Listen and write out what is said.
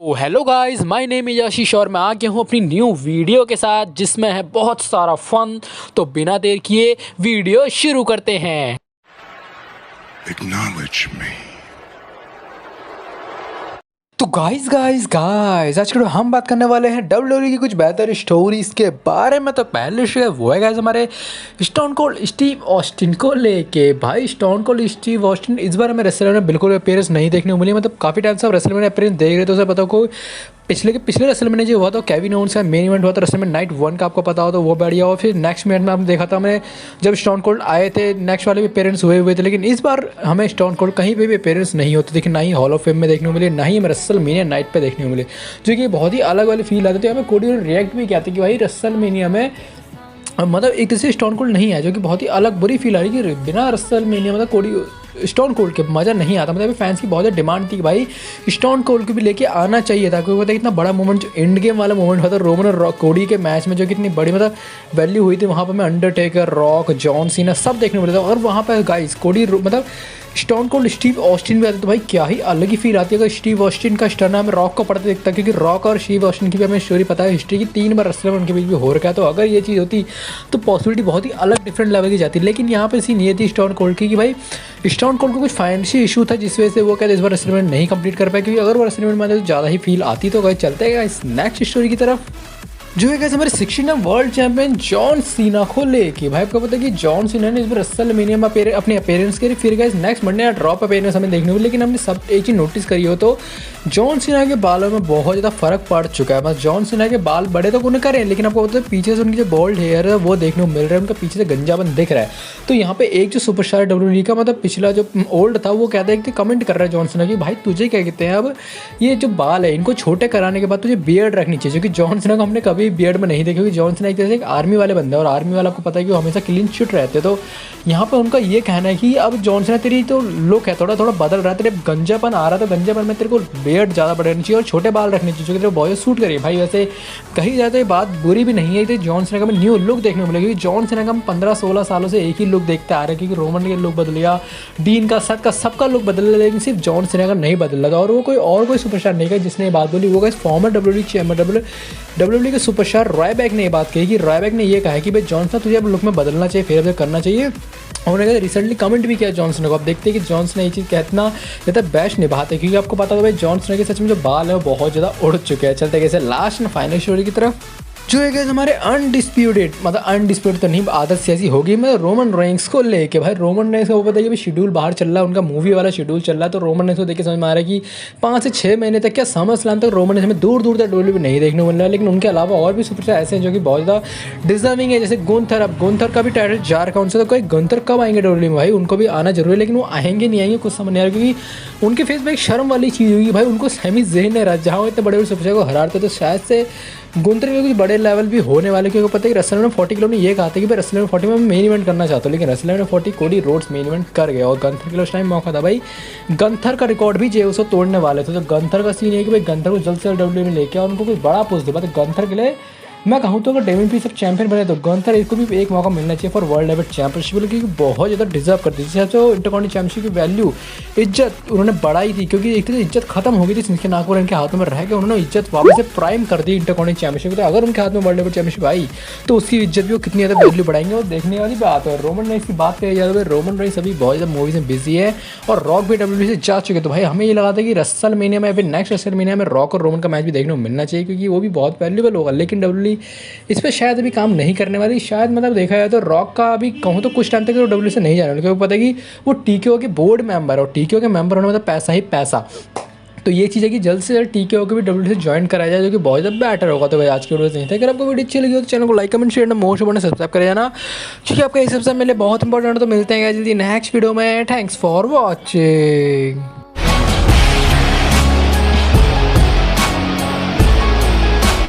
O hello guys, my name is Ashish और मैं आ गया हूँ अपनी न्यू वीडियो के साथ जिसमें है बहुत सारा फन। तो बिना देर किए वीडियो शुरू करते हैं। Acknowledge me. तो गाइस आज के हम बात करने वाले हैं डब्ल्यूडब्ल्यूई की कुछ बेहतर स्टोरीज के बारे में। तो पहले से वो है गाइस हमारे स्टोन कोल्ड स्टीव ऑस्टिन को लेके। भाई स्टोन कोल्ड स्टीव ऑस्टिन इस बार हमें रेसलमैनिया में बिल्कुल अपीयरेंस नहीं देखने को मिली। मतलब काफ़ी टाइम से आप रेसलमैनिया अपीयरेंस देख रहे तो उसे पता को पिछले रेसलमैनिया जो हुआ था केविन ओवेंस का मेन इवेंट हुआ था रेसलमैनिया नाइट 1 का, आपको पता हो तो वो बढ़िया हुआ। फिर नेक्स्ट मिनट में हमने देखा था हमने जब स्टोन कोल्ड आए थे नेक्स्ट वाले भी अपीयरेंस हुए थे। लेकिन इस बार हमें स्टोन कोल्ड कहीं पे भी अपीयरेंस नहीं होती देखिए, ना ही हॉल ऑफ फेम में देखने को मिले, ना ही हमें रेसलमैनिया नाइट पे देखने को मिले, जो कि बहुत ही अलग वाली फील आती थी। हमें कोडी रिएक्ट भी किया था कि भाई रेसलमैनिया में मतलब एक तरह से स्टोन कोल्ड नहीं है, जो कि बहुत ही अलग बुरी फील आ रही है कि बिना रेसलमैनिया मतलब कोडी स्टोन कोल्ड के मज़ा नहीं आता। मतलब फैंस की बहुत ज़्यादा डिमांड थी कि भाई स्टोन कोल्ड को भी लेके आना चाहिए था, क्योंकि इतना बड़ा मोमेंट जो एंड गेम वाला मोमेंट होता है रोमन और कोडी के मैच में, जो कि इतनी बड़ी मतलब वैल्यू हुई थी। वहाँ पर मैं अंडरटेकर, रॉक, जॉन सीना सब देखने को मिला था। और वहाँ पर गाइस कोडी मतलब स्टोन कोल्ड स्टीव ऑस्टिन भी आते तो भाई क्या ही अलग ही फील आती है। अगर स्टीव ऑस्टिन का स्टर्न हमें रॉक को पड़ते दिखता, क्योंकि रॉक और स्टीव ऑस्टिन की भी हमें स्टोरी पता है, हिस्ट्री की 3 बार रेसलर उनके बीच में हो रखा है। तो अगर ये चीज़ होती तो पॉसिबिलिटी बहुत ही अलग डिफरेंट लेवल की जाती। लेकिन यहाँ पे सीन ये थी स्टोन कोल्ड की कि भाई स्टोन कोल्ड को कुछ फाइनेंशियल इशू था जिस वजह से वो कहते इस बार रेसलमैनिया नहीं कंप्लीट कर पाए। क्योंकि अगर वो रेसलमैनिया में तो ज़्यादा ही फील आती। तो गए चलते हैं इस नेक्स्ट स्टोरी की तरफ, जो है हमारे 16 वर्ल्ड चैंपियन जॉन सीना को लेके। भाई आपको पता है कि जॉन सीना ने इस बार रेसलमैनिया में अपने अपीयरेंस करी। फिर guys next Monday drop appearance हमें देखने को मिली। लेकिन हमने सब एक चीज़ नोटिस करी हो तो जॉन सीना के बालों में बहुत ज़्यादा फर्क पड़ चुका है। मतलब जॉन सीना के बाल बड़े तो उन्हें करें, लेकिन आपको पता है पीछे से उनकी जो बोल्ड हेयर है वो देखने को मिल रहा है, उनका पीछे से गंजापन दिख रहा है। तो यहाँ पे एक जो सुपरस्टार डब्ल्यूडब्ल्यूई का मतलब पिछला जो ओल्ड था वो कहता है कि कमेंट कर रहा है जॉन सीना की भाई तुझे क्या कहते हैं, अब ये जो बाल है इनको छोटे कराने के बाद तुझे बियर्ड रखनी चाहिए। क्योंकि जॉन सीना को हमने कभी बियर्ड में नहीं देखा, क्योंकि जॉन सीना एक तरह से एक आर्मी वाले बंदे हैं और आर्मी वाला आपको पता है कि वो हमेशा क्लीन चिट रहते हैं। तो यहाँ पे उनका ये कहना है कि अब जॉन सीना तेरी तो लुक है थोड़ा बदल रहा है, तेरे गंजापन आ रहा था, गंजापन में तेरे को बियर्ड ज़्यादा बढ़नी चाहिए और छोटे बाल रखने चाहिए, जो कि तेरे बॉय सूट करिए। भाई वैसे कही जाए तो ये बात बुरी भी नहीं है। तो जॉन सीना का हमें न्यू लुक देखने को मिलेगा, क्योंकि जॉन सीना का हम 15-16 सालों से एक ही लुक देखते आ रहे हैं। क्योंकि रोमन का लुक बदल गया, डीन का, सत का, सबका लुक बदल गया, लेकिन सिर्फ जॉन सीना का नहीं बदल रहा था। और वो कोई सुपरस्टार नहीं है जिसने ये बात बोली। वो गाइस फॉर्मर डब्ल्यूडब्ल्यूई के सुपरस्टार रॉयबैक ने ये बात कही कि रॉयबैक ने ये कहा कि भाई जॉन सीना तुझे अब लुक में बदलना चाहिए, फेर अपडेट करना चाहिए। उन्होंने रिसेंटली कमेंट भी किया जॉन सीना को। अब देखते हैं कि जॉन सीना ये चीज़ कहतना ज़्यादा बेस्ट निभाते, क्योंकि आपको पता था भाई जॉन सीना के सच में जो बाल है वो बहुत ज़्यादा उड़ चुके हैं। चलते कैसे लास्ट एंड फाइनल स्टोरी की तरफ, जो है हमारे अनडिस्प्यूटेड तो नहीं, आदत से ऐसी होगी मतलब रोमन रेंस को लेके। भाई रोमन रेंस को पता है कि शेड्यूल बाहर चल रहा है, उनका मूवी वाला शेड्यूल चल रहा है। तो रोमन रेंस को देख के समझ में आ रहा है कि 5 से 6 महीने तक क्या समरस्लैम तक रोमन रेंस हमें दूर तक डब्ल्यूडब्ल्यूई में नहीं देखने को मिल रहा है। लेकिन उनके अलावा और भी सुपरस्टार ऐसे हैं जो कि बहुत ज़्यादा डिजर्विंग है, जैसे गुंथर। अब गुंथर का भी टाइटल जा रखा है उनसे, तो कोई गुंथर कब आएंगे डब्ल्यूडब्ल्यूई में? भाई उनको भी आना जरूरी है, लेकिन वो आएंगे नहीं आएंगे कुछ समझ नहीं आ रहा, क्योंकि उनके फेस में एक शर्म वाली चीज़ हुई। भाई उनको सेमी ज़हन नहीं रहा, जहाँ वो इतने बड़े सुपरस्टार को हराते तो शायद से गुंथर के कुछ बड़े लेवल भी होने वाले। क्योंकि पता है कि रेसलमैनिया 40 किलो ने ये कहा था कि भाई रेसलमैनिया 40 में मेन इवेंट करना चाहता हूँ, लेकिन रेसलमैनिया 40 कोडी रोड्स मेन इवेंट कर गया और गंथर के लिए उस टाइम मौका था। भाई गंथर का रिकॉर्ड भी जे उसको तोड़ने वाले थे। तो गंथर का सीन है कि भाई गंथर को जल्द से जल्द डब्ल्यूडब्ल्यूई में लेके और उनको कोई बड़ा पोस्ट दे। तो गंथर के लिए मैं कहूँ तो अगर डेविन पीस अब चैंपियन बने तो गंथर इसको भी एक मौका मिलना चाहिए फॉर वर्ल्ड लेवल चैंपियनशिप, क्योंकि बहुत ज़्यादा डिजर्व करती थी। तो इंटरकॉन्टिनेंटल चैंपियनशिप की वैल्यू, इज्जत उन्होंने बढ़ाई थी, क्योंकि एक तरह से इज्जत खत्म हो गई थी सिंह नागपुर इनके हाथों में रह के। उन्होंने इज्जत वापस से प्राइम कर दी इंटरकॉन्टिनेंटल चैंपियनशिप। तो अगर उनके हाथ में वर्ल्ड लेवल चैंपियनशिप आई तो उसकी इज्जत भी वो कितनी ज़्यादा वैल्यू बढ़ाएंगे और देखने वाली बात है। रोमन रेंस की बात करी जाए तो रोमन रेंस अभी बहुत ज़्यादा मूवीज में बिजी है और रॉक भी डब्ल्यूडब्ल्यूई से जा चुके। तो भाई हमें ये लगा था कि रेसलमैनिया में अभी नेक्स्ट रेसलमैनिया में रॉक और रोमन का मैच भी देखने को मिलना चाहिए, क्योंकि वो भी बहुत वैल्यूबल होगा। लेकिन डब्ल्यूडब्ल्यूई इस पर शायद अभी काम नहीं करने वाली। शायद मतलब देखा जाए तो रॉक का अभी कहूँ तो कुछ टाइम तक तो डब्ल्यूडब्ल्यूई से नहीं जाने वाला, क्योंकि पता है कि वो टीकेओ के बोर्ड मेंबर है और टीकेओ के मेंबर होने मतलब पैसा ही पैसा। तो ये चीज़ है कि जल्द से जल्द टीकेओ को भी डब्ल्यूडब्ल्यूई से ज्वाइन कराया जाए, जो कि बहुत ज़्यादा बेटर होगा। तो भाई आज की वीडियो नहीं था। अगर आपको वीडियो अच्छी लगी हो तो चैनल को like comment share and most important subscribe कर जाना, क्योंकि आपका ये सबसे मेरे लिए बहुत इंपॉर्टेंट है। तो मिलते हैं जल्दी नेक्स्ट वीडियो में। Thanks for watching.